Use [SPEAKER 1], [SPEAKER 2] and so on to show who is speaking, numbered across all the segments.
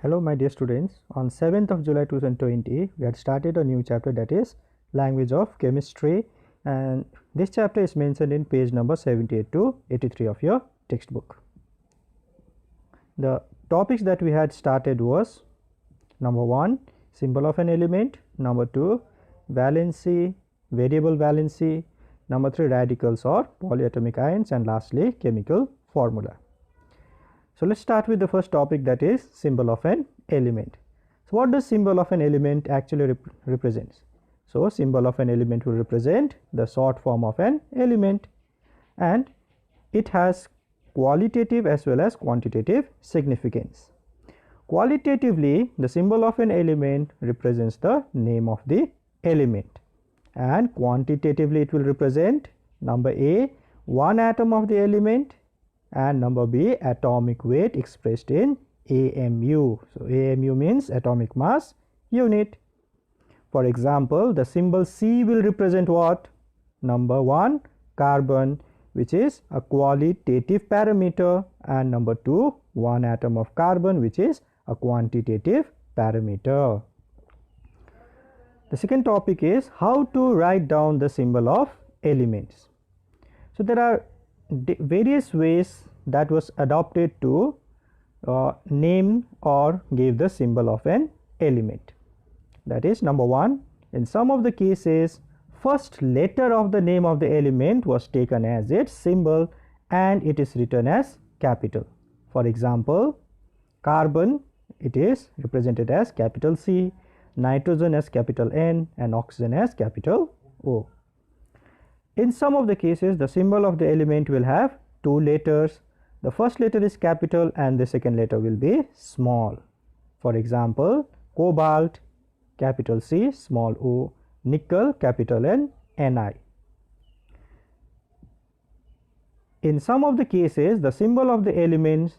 [SPEAKER 1] Hello my dear students, on 7th of July 2020 we had started a new chapter, that is language of chemistry, and this chapter is mentioned in page number 78 to 83 of your textbook. The topics that we had started was number 1 symbol of an element, number 2 valency, variable valency, number 3 radicals or polyatomic ions, and lastly chemical formula. So let's start with the first topic, that is symbol of an element. So what does symbol of an element actually represents? So symbol of an element will represent the short form of an element, and it has qualitative as well as quantitative significance. Qualitatively, the symbol of an element represents the name of the element, and quantitatively it will represent number A, one atom of the element, and number B, atomic weight expressed in AMU. So AMU means atomic mass unit. For example, the symbol C will represent what? Number 1 carbon, which is a qualitative parameter, and number 2 one atom of carbon, which is a quantitative parameter. The second topic is how to write down the symbol of elements. So there are various ways that was adopted to name or give the symbol of an element. That is, number 1, in some of the cases first letter of the name of the element was taken as its symbol and it is written as capital. For example, carbon, it is represented as capital C, nitrogen as capital N, and oxygen as capital O. In some of the cases, the symbol of the element will have two letters. The first letter is capital and the second letter will be small. For example, cobalt, capital C, small o, nickel, capital N, Ni. In some of the cases, the symbol of the elements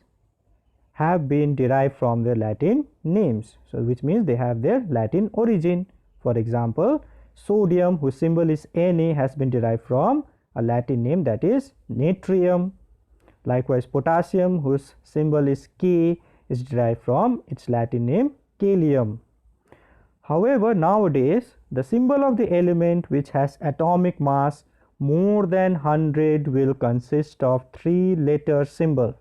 [SPEAKER 1] have been derived from their Latin names, so which means they have their Latin origin. For example, sodium, whose symbol is Na, has been derived from a Latin name, that is natrium. Likewise, potassium, whose symbol is K, is derived from its Latin name kalium. However, nowadays the symbol of the element which has atomic mass more than 100 will consist of 3-letter symbol.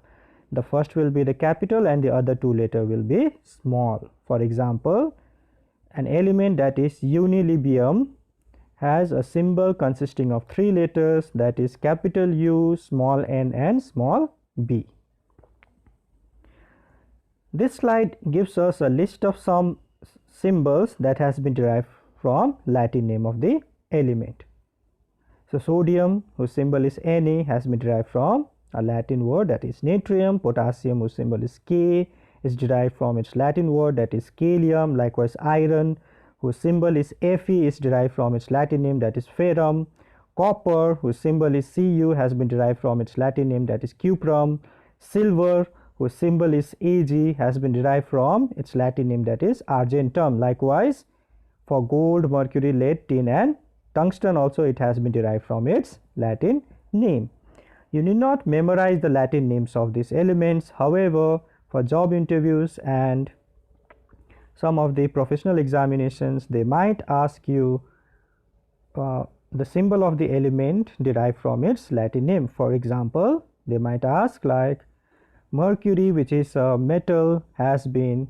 [SPEAKER 1] The first will be the capital and the other 2 letter will be small. For example, an element that is unilibium has a symbol consisting of 3 letters, that is capital U, small n, and small b. This slide gives us a list of some symbols that has been derived from Latin name of the element. So sodium, whose symbol is Na, has been derived from a Latin word, that is natrium. Potassium, whose symbol is K, is derived from its Latin word, that is kalium. Likewise, iron, whose symbol is Fe, is derived from its Latin name, that is ferrum. Copper, whose symbol is Cu, has been derived from its Latin name, that is cuprum. Silver, whose symbol is Ag, has been derived from its Latin name, that is argentum. Likewise, for gold, mercury, lead, tin, and tungsten also it has been derived from its Latin name. You need not memorize the Latin names of these elements. However, for job interviews and some of the professional examinations, they might ask you the symbol of the element derived from its Latin name. For example, they might ask like mercury, which is a metal, has been,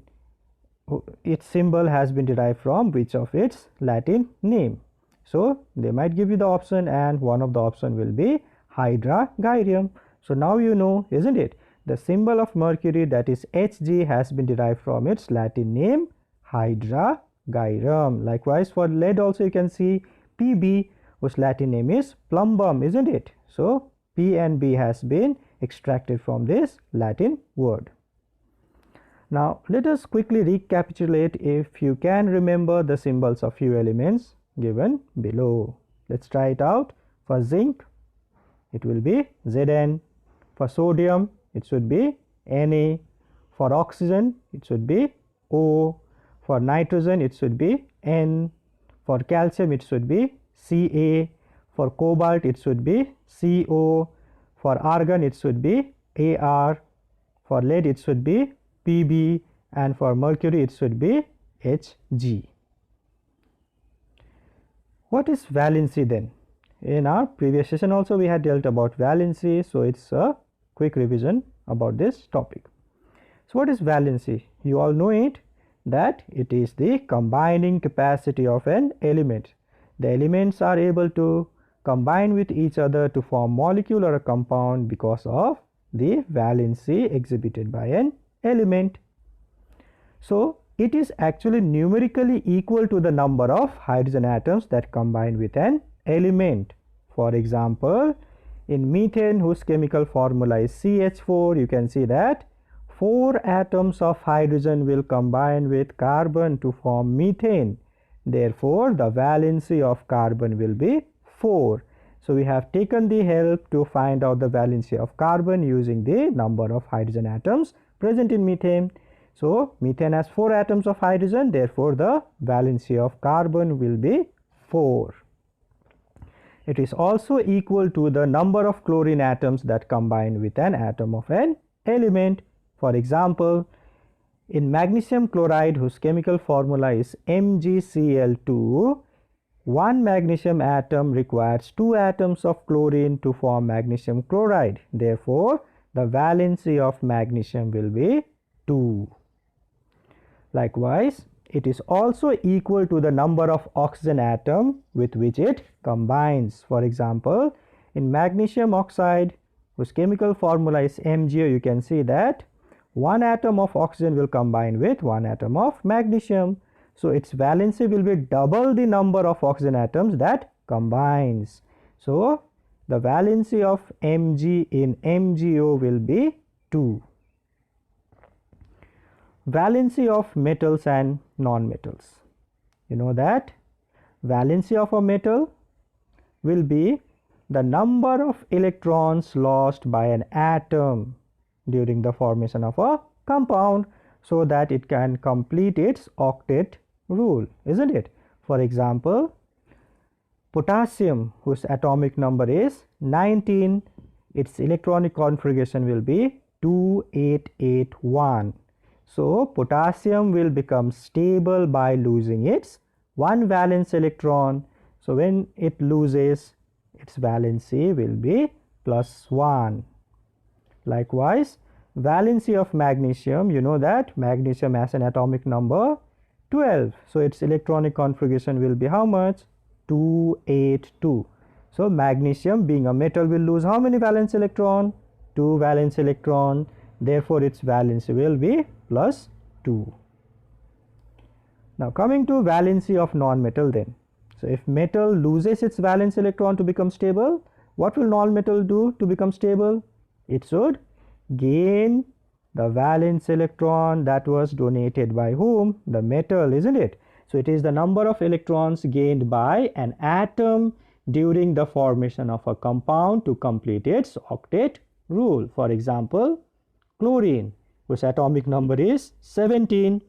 [SPEAKER 1] its symbol has been derived from which of its Latin name. So they might give you the option, and one of the option will be hydragyrium. So now you know, isn't it? The symbol of mercury, that is Hg, has been derived from its Latin name hydragyrium. Likewise, for lead also you can see Pb, whose Latin name is plumbum, isn't it? So P and B has been extracted from this Latin word. Now let us quickly recapitulate, if you can remember, the symbols of few elements given below. Let's try it out. For zinc, it will be Zn. For sodium, it should be Na. For oxygen, it should be O. For nitrogen, it should be N. For calcium, it should be Ca. For cobalt, it should be Co. For argon, it should be Ar. For lead, it should be Pb. and for mercury it should be Hg. What is valency then? In our previous session also we had dealt about valency, so it's a quick revision about this topic. So what is valency? You all know it, that it is the combining capacity of an element. The elements are able to combine with each other to form molecule or a compound because of the valency exhibited by an element. So it is actually numerically equal to the number of hydrogen atoms that combine with an element. For example, in methane, whose chemical formula is CH4, you can see that 4 atoms of hydrogen will combine with carbon to form methane. Therefore, the valency of carbon will be 4. So we have taken the help to find out the valency of carbon using the number of hydrogen atoms present in methane. So methane has 4 atoms of hydrogen, therefore the valency of carbon will be 4. It is also equal to the number of chlorine atoms that combine with an atom of an element. For example, in magnesium chloride, whose chemical formula is MgCl2, one magnesium atom requires 2 atoms of chlorine to form magnesium chloride. Therefore, the valency of magnesium will be 2. Likewise, it is also equal to the number of oxygen atom with which it combines. For example, in magnesium oxide, whose chemical formula is MgO, you can see that 1 atom of oxygen will combine with 1 atom of magnesium. So its valency will be double the number of oxygen atoms that combines. So the valency of Mg in MgO will be 2. Valency of metals and non-metals. You know that valency of a metal will be the number of electrons lost by an atom during the formation of a compound so that it can complete its octet rule, isn't it? For example, potassium, whose atomic number is 19, its electronic configuration will be 2881. So potassium will become stable by losing its 1 valence electron. So when it loses, its valency will be +1. Likewise, valency of magnesium, you know that magnesium has an atomic number 12. So its electronic configuration will be how much? 282. So magnesium, being a metal, will lose how many valence electron? 2 valence electron. Therefore its valency will be +2. Now coming to valency of non-metal then. So if metal loses its valence electron to become stable, what will non-metal do to become stable? It should gain the valence electron that was donated by whom? The metal, isn't it? So it is the number of electrons gained by an atom during the formation of a compound to complete its octet rule. For example, chlorine, whose atomic number is 17,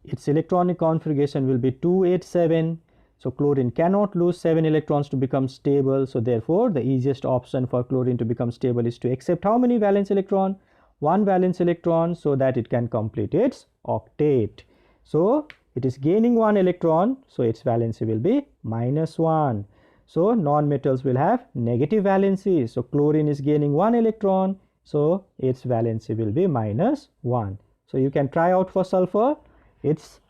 [SPEAKER 1] its electronic configuration will be 287. So chlorine cannot lose 7 electrons to become stable. So therefore the easiest option for chlorine to become stable is to accept how many valence electron? 1 valence electron, so that it can complete its octet. So it is gaining 1 electron, so its valency will be -1. So non-metals will have negative valency. So chlorine is gaining 1 electron, so its valency will be -1. So you can try out for sulfur. Its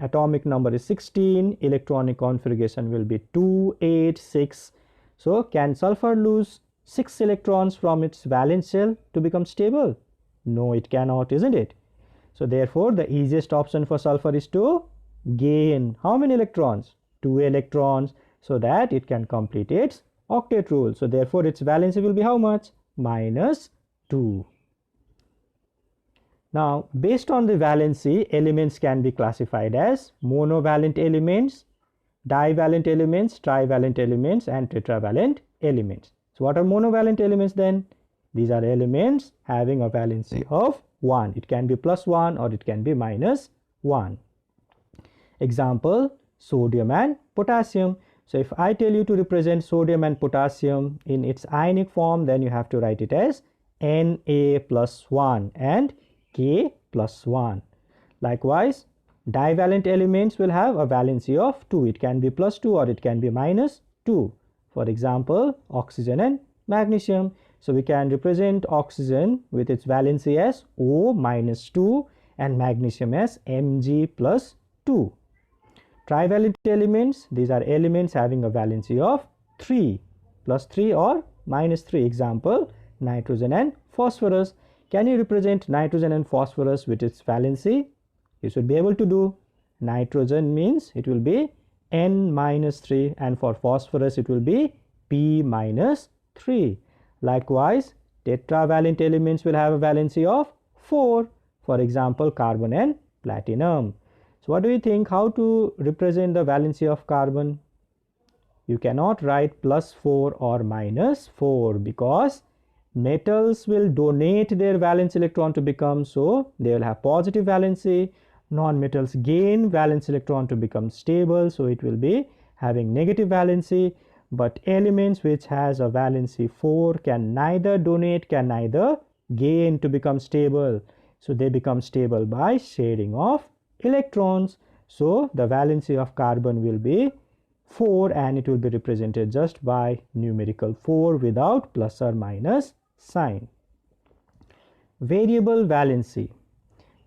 [SPEAKER 1] atomic number is 16, electronic configuration will be 286. So can sulfur lose 6 electrons from its valence shell to become stable? No, it cannot, isn't it? So therefore the easiest option for sulfur is to gain how many electrons? 2 electrons, so that it can complete its octet rule. So therefore its valency will be how much? -2. Now based on the valency, elements can be classified as monovalent elements, divalent elements, trivalent elements and tetravalent elements. So what are monovalent elements then? These are elements having a valency of 1. It can be +1 or it can be -1. Example, sodium and potassium. So if I tell you to represent sodium and potassium in its ionic form, then you have to write it as Na +1 and K plus 1. Likewise, divalent elements will have a valency of 2. It can be plus 2 or it can be minus 2. For example, oxygen and magnesium. So we can represent oxygen with its valency as O minus 2 and magnesium as Mg plus 2. Trivalent elements, these are elements having a valency of 3, plus 3 or minus 3. Example, nitrogen and phosphorus. Can you represent nitrogen and phosphorus with its valency? You should be able to do. Nitrogen means it will be N minus 3 and for phosphorus it will be P minus 3. Likewise, tetravalent elements will have a valency of 4. For example, carbon and platinum. So what do you think how to represent the valency of carbon? You cannot write plus 4 or minus 4 because metals will donate their valence electron to become, so they will have positive valency. Non-metals gain valence electron to become stable, so it will be having negative valency. But elements which has a valency 4 can neither donate, can neither gain to become stable. So they become stable by sharing of electrons. So the valency of carbon will be 4 and it will be represented just by numerical 4 without plus or minus sign. Variable valency.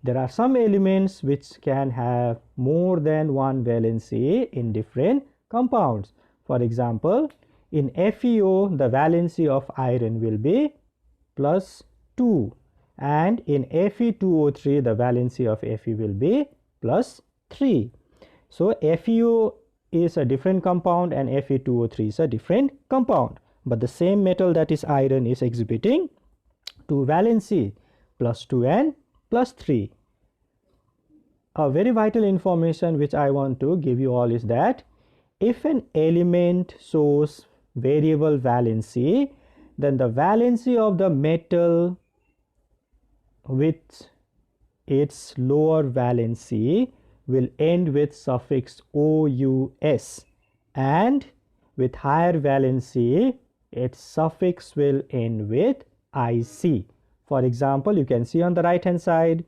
[SPEAKER 1] There are some elements which can have more than one valency in different compounds. For example, in FeO the valency of iron will be plus 2 and in Fe2O3 the valency of Fe will be plus 3. So FeO is a different compound and Fe2O3 is a different compound, but the same metal, that is iron, is exhibiting two valency, plus 2 and plus 3. A very vital information which I want to give you all is that if an element shows variable valency, then the valency of the metal with its lower valency will end with suffix OUS, and with higher valency its suffix will end with IC. For example, you can see on the right hand side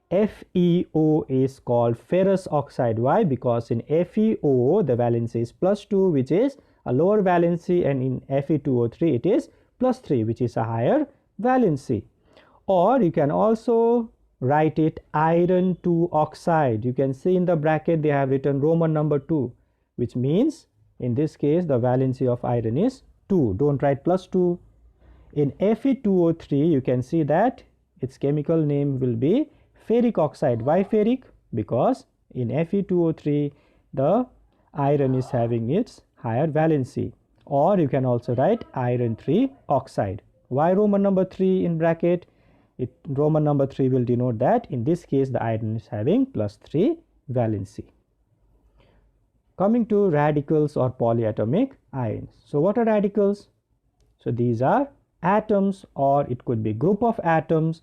[SPEAKER 1] FeO is called ferrous oxide. Why? Because in FeO the valency is plus 2, which is a lower valency, and in Fe2O3 it is plus 3, which is a higher valency. Or you can also write it iron 2 oxide. You can see in the bracket they have written Roman number 2, which means in this case the valency of iron is 2. Don't write plus 2. In Fe2O3 you can see that its chemical name will be ferric oxide. Why ferric? Because in Fe2O3 the iron is having its higher valency. Or you can also write iron 3 oxide. Why Roman number 3 in bracket? Roman number 3 will denote that in this case the iron is having plus 3 valency. Coming to radicals or polyatomic ions. So what are radicals? So these are atoms, or it could be group of atoms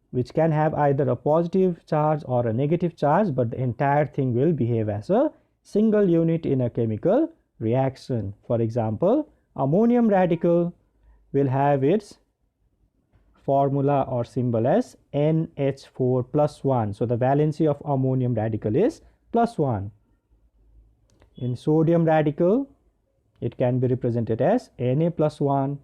[SPEAKER 1] which can have either a positive charge or a negative charge, but the entire thing will behave as a single unit in a chemical reaction. For example, ammonium radical will have its formula or symbol as NH4 plus 1. So the valency of ammonium radical is plus 1. In sodium radical it can be represented as Na plus 1,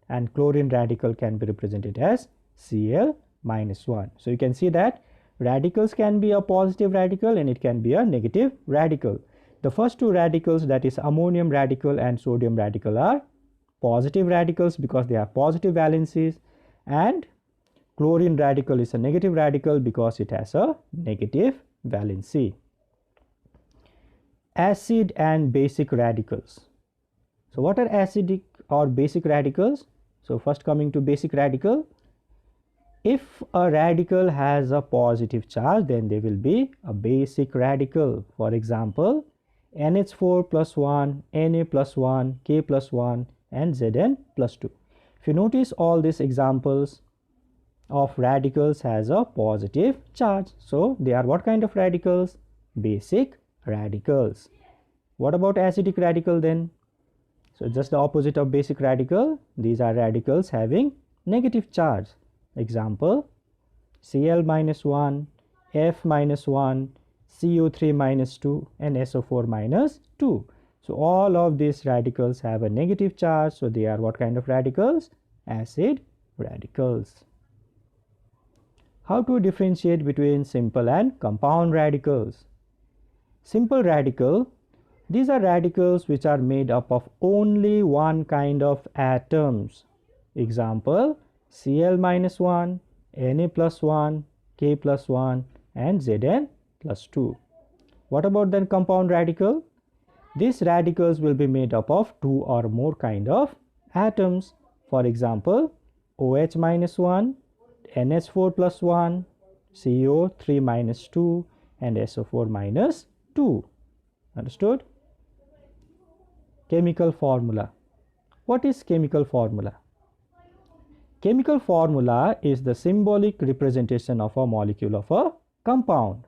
[SPEAKER 1] and chlorine radical can be represented as Cl minus 1. So you can see that radicals can be a positive radical and it can be a negative radical. The first two radicals, that is ammonium radical and sodium radical, are positive radicals because they have positive valencies, and chlorine radical is a negative radical because it has a negative valency. Acid and basic radicals. So what are acidic or basic radicals? So first, coming to basic radical, if a radical has a positive charge then they will be a basic radical. For example, NH4 plus 1, Na plus 1, K plus 1 and Zn plus 2. If you notice, all these examples of radicals has a positive charge. So they are what kind of radicals? Basic radicals. What about acidic radical then? So just the opposite of basic radical. These are radicals having negative charge. Example, Cl minus 1, F minus 1, CO3 minus 2 and SO4 minus 2. So all of these radicals have a negative charge, so they are what kind of radicals? Acid radicals. How to differentiate between simple and compound radicals? Simple radical, these are radicals which are made up of only one kind of atoms. Example, Cl minus 1, Na plus 1, K plus 1 and Zn plus 2. What about then compound radical? These radicals will be made up of two or more kind of atoms. For example, OH minus 1, NH4 plus 1, CO3 minus 2 and SO4 minus 2. Understood? Chemical formula. What is chemical formula? Chemical formula is the symbolic representation of a molecule of a compound.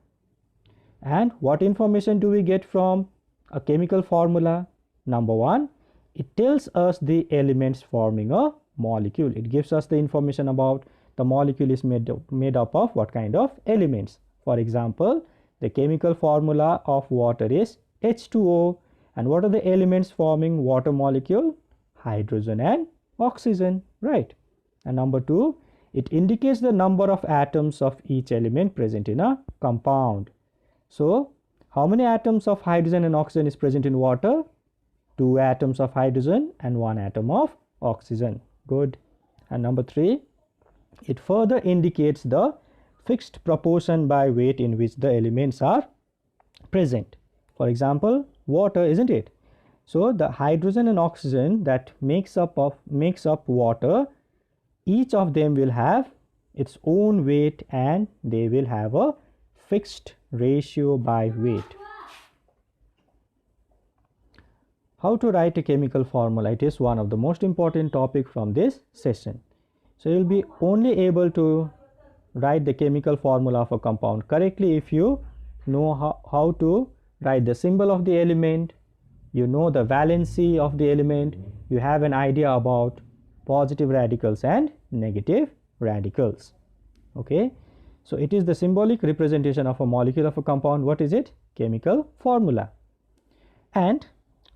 [SPEAKER 1] And what information do we get from a chemical formula? Number one, it tells us the elements forming a molecule. It gives us the information about the molecule is made up of what kind of elements. For example, the chemical formula of water is H2O. And what are the elements forming water molecule? Hydrogen and oxygen, right? And number two, it indicates the number of atoms of each element present in a compound. So, how many atoms of hydrogen and oxygen is present in water? 2 atoms of hydrogen and 1 atom of oxygen. Good. And number three, it further indicates the fixed proportion by weight in which the elements are present. For example, water, isn't it? So the hydrogen and oxygen that makes up water, each of them will have its own weight and they will have a fixed ratio by weight. How to write a chemical formula? It is one of the most important topic from this session. So you will be only able to write the chemical formula of a compound correctly if you know how to write the symbol of the element, you know the valency of the element, you have an idea about positive radicals and negative radicals. Okay, so it is the symbolic representation of a molecule of a compound. What is it? Chemical formula. And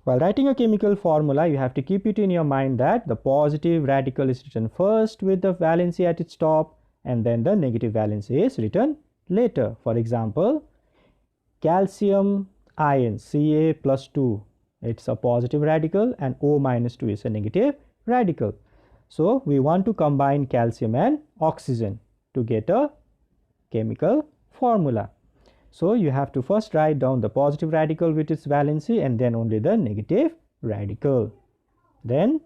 [SPEAKER 1] while writing a chemical formula, you have to keep it in your mind that the positive radical is written first with the valency at its top and then the negative valency is written later. For example, calcium ion Ca plus 2, it's a positive radical, and O minus 2 is a negative radical. So we want to combine calcium and oxygen to get a chemical formula. So you have to first write down the positive radical with its valency and then only the negative radical. Then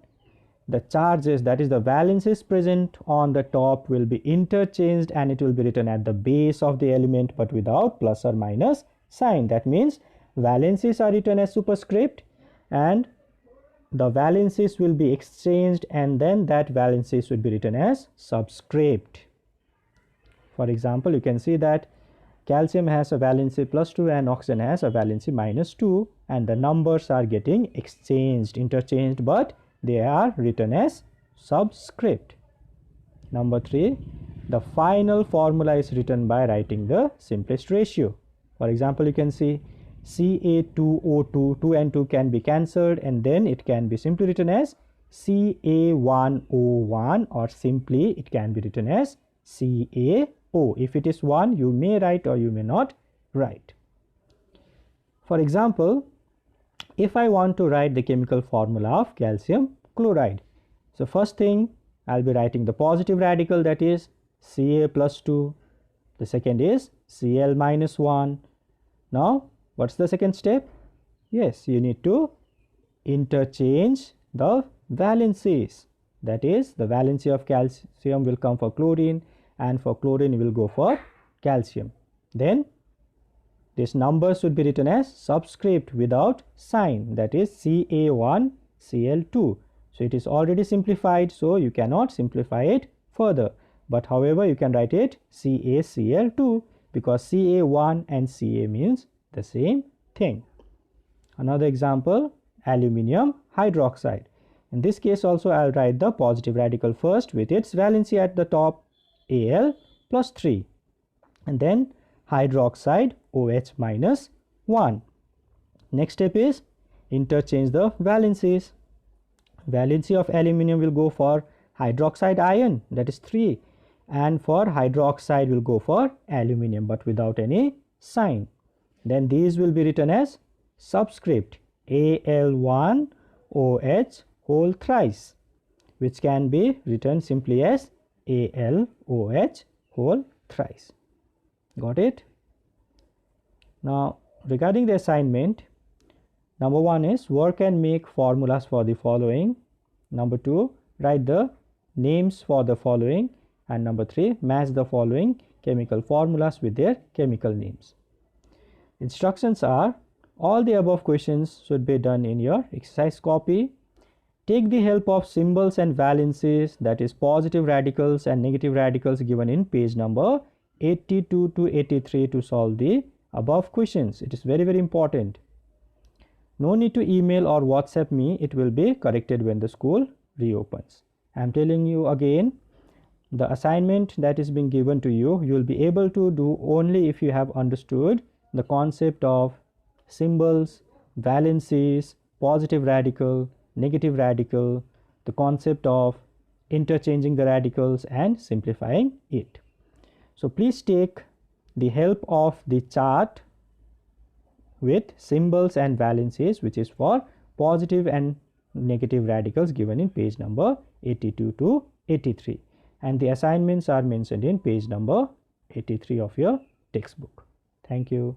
[SPEAKER 1] the charges, that is the valencies present on the top, will be interchanged and it will be written at the base of the element but without plus or minus sign. That means valencies are written as superscript and the valencies will be exchanged and then that valencies would be written as subscript. For example, you can see that calcium has a valency plus 2 and oxygen has a valency minus 2 and the numbers are getting interchanged, but they are written as subscript. Number 3, the final formula is written by writing the simplest ratio. For example, you can see Ca2O2, 2 and 2 can be cancelled and then it can be simply written as Ca1O1 or simply it can be written as CaO. If it is 1, you may write or you may not write. For example, if I want to write the chemical formula of calcium chloride, so first thing I'll be writing the positive radical, that is Ca plus 2. The second is Cl minus 1. Now what's the second step? Yes, you need to interchange the valencies. That is, the valency of calcium will come for chlorine and for chlorine you will go for calcium. Then these numbers should be written as subscript without sign, that is Ca1 Cl2. So it is already simplified, so you cannot simplify it further, but however you can write it CaCl2 because Ca1 and Ca means the same thing. Another example, aluminium hydroxide. In this case also I'll write the positive radical first with its valency at the top, Al plus 3. and then hydroxide OH minus 1. Next step is interchange the valencies. Valency of aluminium will go for hydroxide ion, that is 3, and for hydroxide will go for aluminium but without any sign. Then these will be written as subscript Al1OH whole thrice, which can be written simply as AlOH whole thrice. Got it? Now regarding the assignment, number 1 is work and make formulas for the following. Number 2, write the names for the following, and number 3, match the following chemical formulas with their chemical names. Instructions are: all the above questions should be done in your exercise copy. Take the help of symbols and valencies, that is positive radicals and negative radicals, given in page number 82 to 83 to solve the above questions. It is very important. No need to email or WhatsApp me. It will be corrected when the school reopens. I am telling you again, the assignment that is being given to you, you will be able to do only if you have understood the concept of symbols, valencies, positive radical, negative radical, the concept of interchanging the radicals and simplifying it. So please take the help of the chart with symbols and valencies, which is for positive and negative radicals, given in page number 82 to 83, and the assignments are mentioned in page number 83 of your textbook. Thank you.